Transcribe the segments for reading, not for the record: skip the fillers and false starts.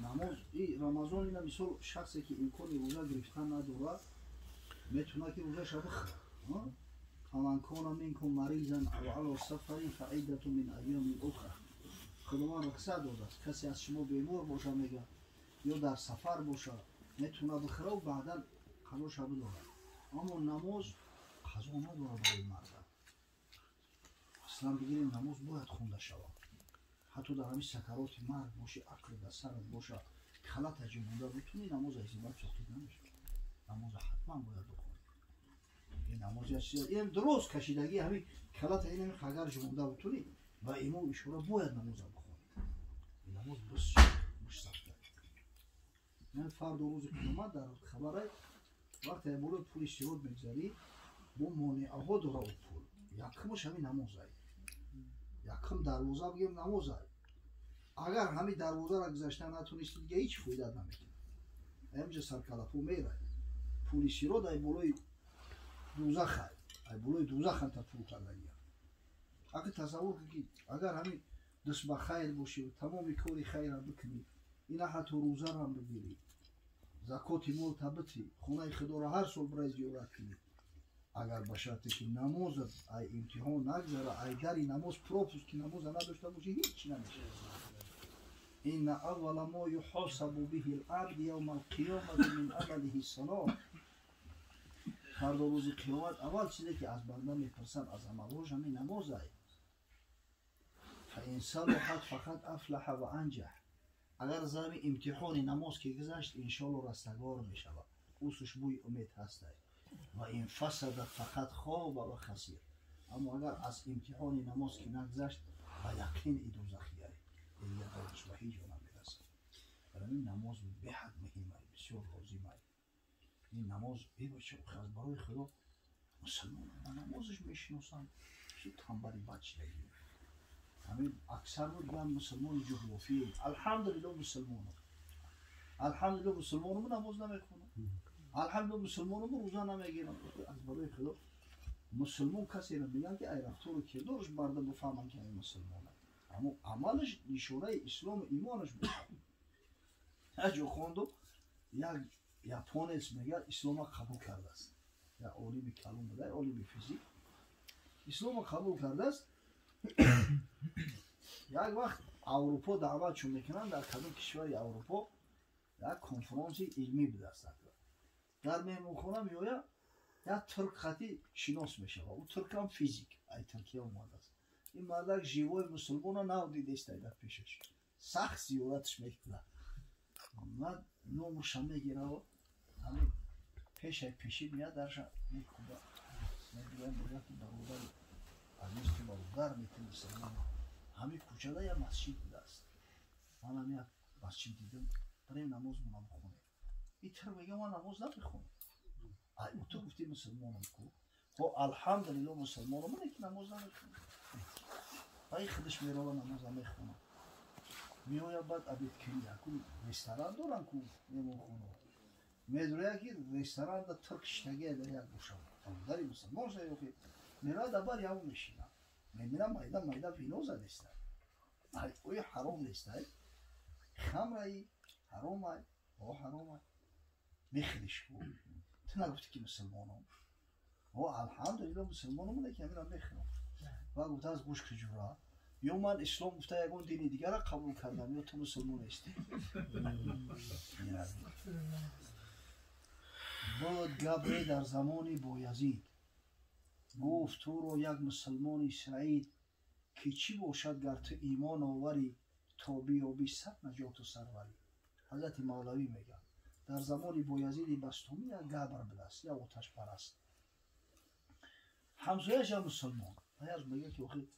намоз рамазон ина мисол шахсе ки имкони рӯза гирифтан надорад метавонад ки рӯзаша бихӯрад. فمن كان منكم مريضا او على سفر فعدة من ايام اخرى. خداوند رخصت داده است کسی از شما بیمار باشه میگه یا در سفر باشه میتونه بخوره و بعدا قضاش بداره. اما نماز قضا نداره برای مرد. اصلا بگیریم نماز باید خونده شود. حتی در همین سکرات مرگ باشه، عقل در سرت باشه، کلت اجمونده بتونی نماز ایزیبت ساخت نمیشه. نماز حتما باید بخونی. این نماز این درست کشیدگی همین کلت این خگر جمونده بتونی و ایمو اشاره باید نماز بخونی. این نماز بس سخته. من فرد روز قیامت در خبره وقتی بالا پول سیرود میگذاری با مانعه ها داره او پول. یکمش همین نمازه. یکم دروازه بگیم نمازه. اگر همین دروازه را گذاشته نتونستید دیگه هیچ فایده نمیکنه. همینجا سرکلافو میره. پول سیرود ای بالای دوزخ ای بالای دوزخ انت پول کردنیه. اگه تصور کنید اگر همین دست به خیر باشی و تمام کاری خیر را بکنی اینا حتی روزه را هم بگیری زکات مال تبتی خونه خدا را هر سال برای زیارت کنی اگر به شرطی که نمازت ای امتحان نگذاره ای دری نماز پروپوز که نماز نداشته باشی هیچی نمیشه. این اول ما یحاسب به العبد یوم القیامت من عمله الصلاة. فردا روز قیامت اول چیزی که از بنده میپرسن از عملش همین نماز است. فإن صلحت فقط افلح و انجح. اگر زمین امتحان نماز که گذشت انشالله رستگار میشود. اوسش بوی امید هست. و این فسد فقط خواب و خسیر. اما اگر از امتحان نماز که نگذشت و یقین ای دوزخیه این یه دارش و هیچ جا نمیرسه. برای نماز به حد مهمه بسیار لازمه. این نماز ای بچه خیلی برای خدا مسلمان و نمازش میشناسن چی تنبلی بچه نگیره. همین اکثر بودن مسلمان جغرافی الحمدلله مسلمان الحمدلله مسلمان نماز نمیخونه الحمدلله مسلمان روزه نمیگیرن. از برای خدا مسلمان کسی را میگن که ای رفتار و کردارش برده بفهمن که این مسلمانه اما عملش نشونه اسلام ایمانش بفهمن. اجو خوندو یک یاپونیس میگه اسلام قبول کرده است یا علم کلام بوده علم فیزیک اسلام قبول کرده است. یک وقت اروپا دعوتشون میکنن در کدام کشور اروپا یک کنفرانس علمی بوده است. در مهمانخانه میآید یک ترک خطی شناس میشه و اون ترک هم فیزیک ای ترکیه اومده است. این مردک ژیوای مسلمان ها دیده است در پیشش سخت زیارتش میکنه من نومش هم میگیره و همین پیشی میاد درش میکنه میگویم باید که برادر عزیز که برادر میتونی مسلمان همین کوچه دا یک مسجد بوده است. من هم یک مسجد دیدم برای نماز مونم بخونه این تر میگه من نماز نمیخونم. ای تو گفتی مسلمانم کو خب الحمدلله مسلمانم من که نماز نمیخونم. ای خودش میره و نماز نمیخونه میآید بعد عبید کنی یکون رستوران دارن کو میمونخونه میدونه که رستوران دا ترک شتگی در یک بوشم داری مسلمان شده که میره دبر یاو میشینه میمیرم مایده وینو زده است. اوی حرام نیست خمره حرام ای او حرام ای میخیلیش کو تو نگفتی که مسلمانم او الحمدلله مسلمانم بوده که میرم میخیلم و گفته از گوش کجوره یا من اسلام گفته یکون دینی دیگر را قبول کردم یا تو مسلمان هستی. بود گبری در زمانی بایزید گفت تو رو یک مسلمانی سعید که چی باشد گر تو ایمان آوری تا بیابی صد نجات و سروری. حضرت مولوی میگه در زمان بایزید بستومی یک گبر بدست یا آتش پرست همسایش هم مسلمان هیچ میگه که آخی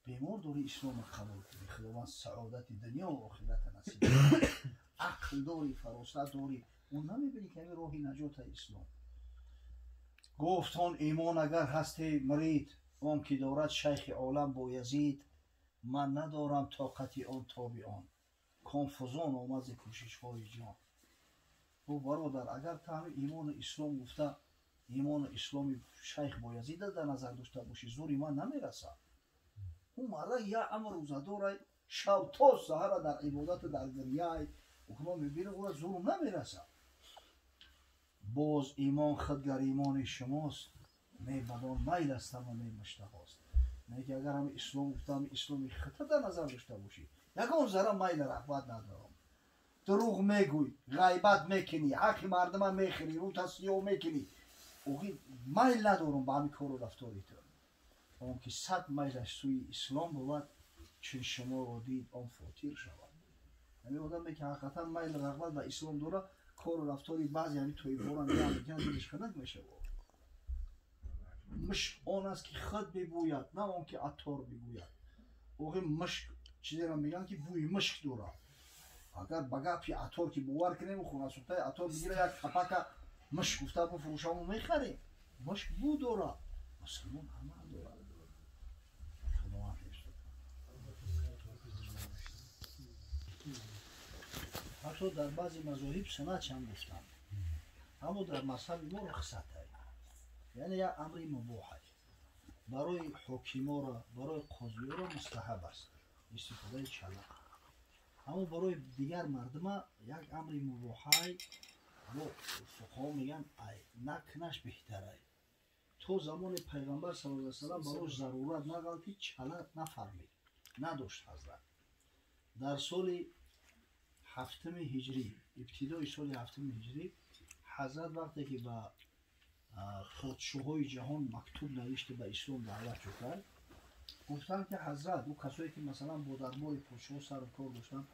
بیمار داری اسلام قبول کنی خداوند سعادت دنیا و آخرت نصیب عقل داری فراست داری اون نمیبینی که همین راهی نجات اسلام. گفت آن ایمان اگر هستی مرید آن که دارد شیخ عالم بایزید من ندارم طاقت آن تابع آن کنفوزان آمد ز کوشش های جان. او برادر اگر تو همین ایمان اسلام گفته ایمان اسلامی شیخ بایزید در نظر داشته باشی زوری من نمیرسه. اون مرد یا امر روزه داره شب تا سحر در عبادت در گریه ما میبینه او را زور نمیرسه. باز ایمان خودگر ایمان شماست، می بدان میل است و می مشتهاست. نه که اگر هم اسلام گفتم اسلامی خطا در نظر داشته باشی، یکان ذره میل رغبت ندارم. دروغ میگوی، غیبت میکنی، حق مردم میخوری، رو تصدیح میکنی، اوگی میل ندارم به همین کار و رفتاری تو. اون که 100 میلش سوی اسلام بود، چون شما رو دید آن فوتیر شود. یعنی آدمی که حقیقتا میل رغبت به اسلام داره، کار و رفتاری بعضی همین توی باران یا میکنن دیدش خنک میشه. مشک آن است که خود ببوید، نه آن که عطار بگوید. اوگی مشک چیزی را میگن که بوی مشک داره. اگر بگه عطار که باور کنیم خونه سوخته عطار بگیره یک کپک مشک گفته بفروشم و میخریم. مشک بو داره. مسلمان همه داره. خدا حفظ حتی در بعضی مذاهب سنت هم گفتن، اما در مذهب ما رخصت هست. یعنی یک امر مباح است. برای حکیما را، برای قاضی را مستحب است استفاده چلا. اما برای دیگر مردم یک امر مباح است. و فقها میگن نکنش بهتره. تو زمان پیغمبر صلی الله علیه و سلم برای ضرورت نگالتی چلا نفرمید، نداشت حضرت. در سال 7 هجری، ابتدای سال 7 هجری، حضرت وقتی که به پادشاه‌های جهان مکتوب نوشته به اسلام دعوت کرد، گفتن که حضرت او کسایی که مثلا با دربار پادشاه سر و کار داشتن،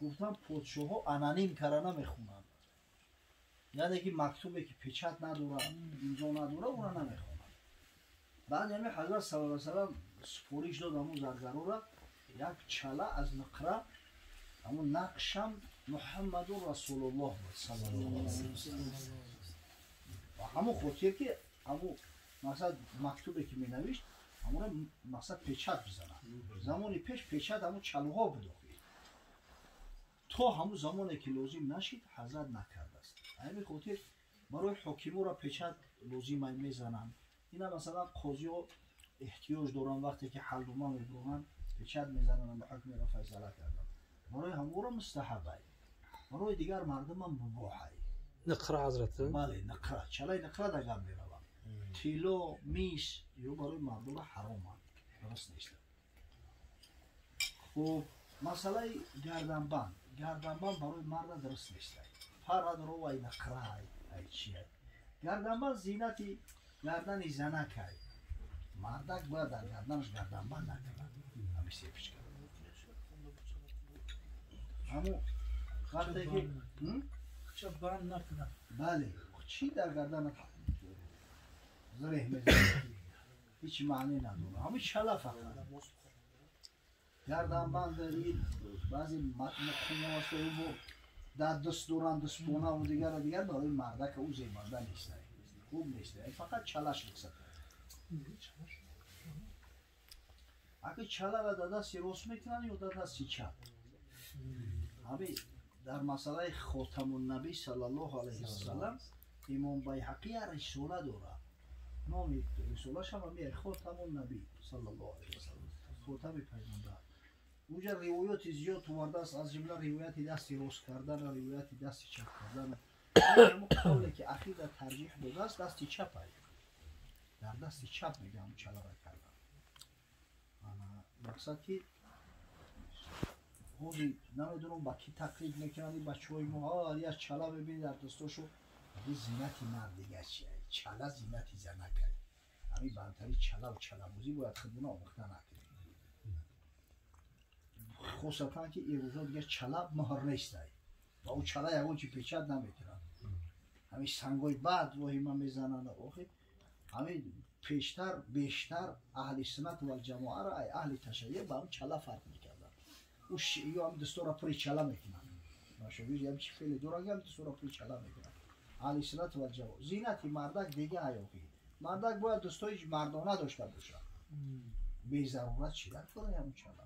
گفتن پادشاه‌ها انانیم کرده نمیخونن. یعنی که مکتوبی که پچت نداره، امضا نداره، اونا نمیخونن. بعد یعنی حضرت صلی الله علیه و سلم سفارش داد همون زرگرا را یک چله از نقره، همون نقشم محمد رسول الله بود صلی الله علیه و سلم. و همون خاطر که همون مثلا مکتوبی که می نوشت همون مثلا پیچت بزنن. زمانی پیش پیچت همون چلوها بداخید. تا همون زمانی که لازم نشید حضرت نکرده است. همین خاطر برای حکیمو را پیچت لازم میزنن. اینا مثلا قاضی ها احتیاج دارن وقتی که حل ما میبرن پیچت میزنن و حکم را فیصله کردن. برای همون را مستحب است. برای دیگر مردم هم مباح است. نقره حضرت؟ بله نقره. چلای نقره در گم میروم. تیلو میش یا برای مردم حرام هم درست نیست. خب مسئله گردنبند برای مرد درست نیست. فرد رو وای نقره ای چیه؟ گردنبند زینتی گردن زنک ای. مردک باید در گردنش گردنبند نکنه. همیشه پیش کنه. همون وقتی که چه بند نکنه. بله چی در گردن زره میزنه هیچ معنی نداره. همین چلا فقط گردنبند دارید. بعضی متن خونه هست و در دست دوران دست پونه و دیگر برای مردک او زیبنده نیست. خوب نیست. فقط چلاش بکسد. اگه چلا را در دستی راست میکنن یا در دستی چپ. همین در مسئله خاتم النبی صلی الله علیه و سلم امام بیهقی رساله داره. نام رساله شما میگه خاتم النبی صلی الله علیه و سلم، خاتم پیغمبر. اونجا روایات زیاد آورده است، از جمله روایت دستی راست کردن و روایت دستی چپ کردن. اما قولی که اخیر ترجیح داده است دستی چپ است. در دستی چپ میگه همون چلا را کردن. مقصد که خوزی نمیدونم با کی تقلید میکنن بچه های ما یا چلا ببینید در دستاشو زینتی مرد دیگه چیه؟ چلا زینتی زن نکنی. همین بانتری چلا و چلا بوزی باید خودمون آموخته نکنیم. خصوصا که این روزا دیگه چلا مهر نیست. و او چلا یکون چی پیچت نمیکنن. همین سنگای بعد وحی من میزنن آخه همین پیشتر بیشتر اهل سنت و جماعه را اهل تشیع با اون چلا فرق میکردن. او شیعی هم دستور پری چلا میکنن. ناشویز هم چی خیلی دورانگی هم دستور پری چلا میکنن. اهل سنت و جماعه. زینتی مردک دیگه حیاقی. مردک باید دستوری مردانه داشته باشه. بی ضرورت چی در کنه همون چلا.